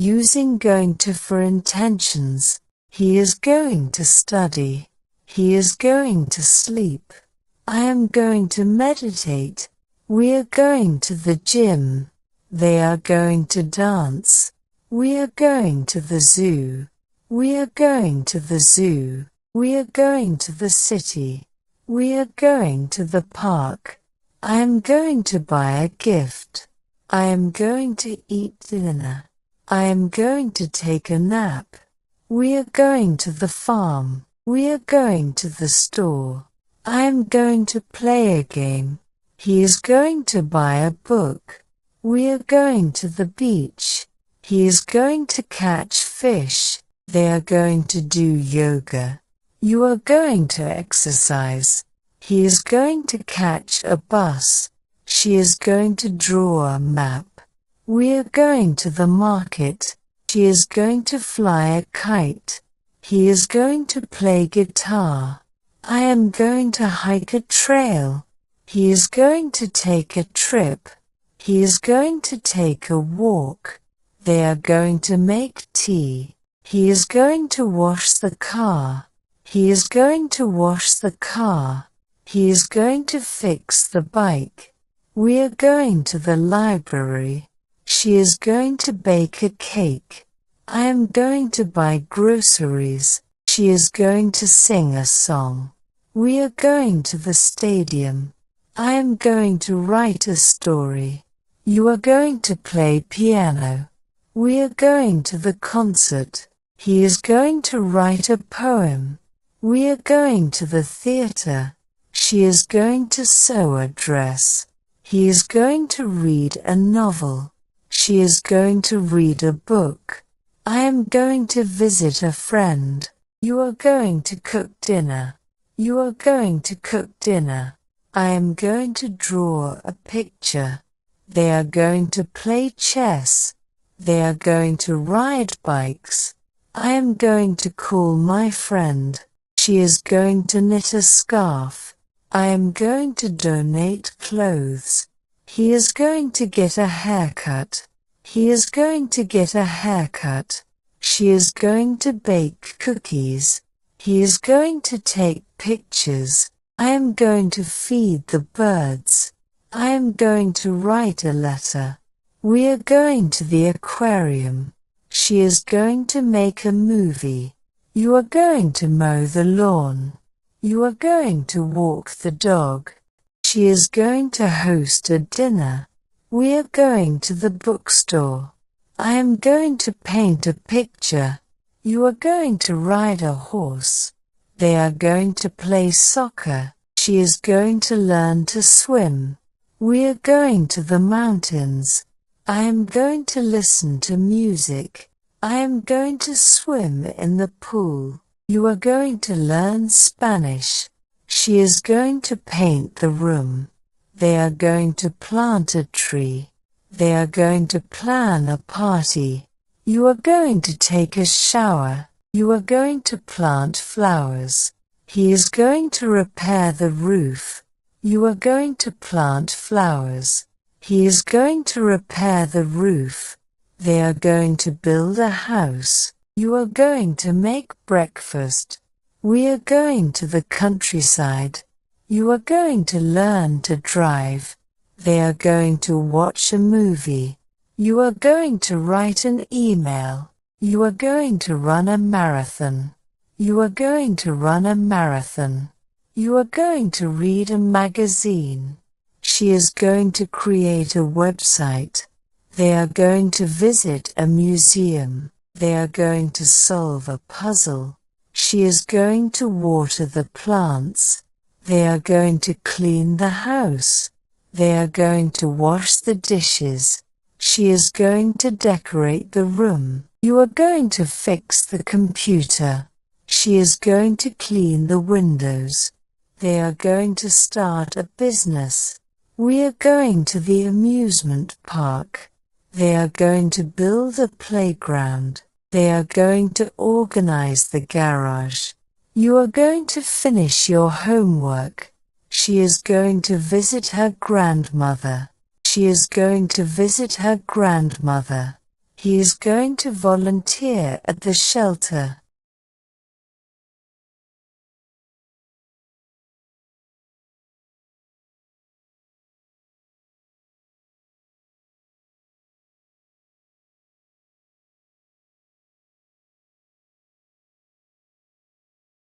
Using going to for intentions. He is going to study. He is going to sleep. I am going to meditate. We are going to the gym. They are going to dance. We are going to the zoo. We are going to the zoo. We are going to the city. We are going to the park. I am going to buy a gift. I am going to eat dinner. I am going to take a nap. We are going to the farm. We are going to the store. I am going to play a game. He is going to buy a book. We are going to the beach. He is going to catch fish. They are going to do yoga. You are going to exercise. He is going to catch a bus. She is going to draw a map. We are going to the market. She is going to fly a kite. He is going to play guitar. I am going to hike a trail. He is going to take a trip. He is going to take a walk. They are going to make tea. He is going to wash the car. He is going to wash the car. He is going to fix the bike. We are going to the library. She is going to bake a cake. I am going to buy groceries. She is going to sing a song. We are going to the stadium. I am going to write a story. You are going to play piano. We are going to the concert. He is going to write a poem. We are going to the theater. She is going to sew a dress. He is going to read a novel. She is going to read a book. I am going to visit a friend. You are going to cook dinner. You are going to cook dinner. I am going to draw a picture. They are going to play chess. They are going to ride bikes. I am going to call my friend. She is going to knit a scarf. I am going to donate clothes. He is going to get a haircut. He is going to get a haircut. She is going to bake cookies. He is going to take pictures. I am going to feed the birds. I am going to write a letter. We are going to the aquarium. She is going to make a movie. You are going to mow the lawn. You are going to walk the dog. She is going to host a dinner. We are going to the bookstore. I am going to paint a picture. You are going to ride a horse. They are going to play soccer. She is going to learn to swim. We are going to the mountains. I am going to listen to music. I am going to swim in the pool. You are going to learn Spanish. She is going to paint the room. They are going to plant a tree. They are going to plan a party. You are going to take a shower. You are going to plant flowers. He is going to repair the roof. You are going to plant flowers. He is going to repair the roof. They are going to build a house. You are going to make breakfast. We are going to the countryside. You are going to learn to drive. They are going to watch a movie. You are going to write an email. You are going to run a marathon. You are going to run a marathon. You are going to read a magazine. She is going to create a website. They are going to visit a museum. They are going to solve a puzzle. She is going to water the plants. They are going to clean the house. They are going to wash the dishes. She is going to decorate the room. You are going to fix the computer. She is going to clean the windows. They are going to start a business. We are going to the amusement park. They are going to build a playground. They are going to organize the garage. You are going to finish your homework. She is going to visit her grandmother. She is going to visit her grandmother. He is going to volunteer at the shelter.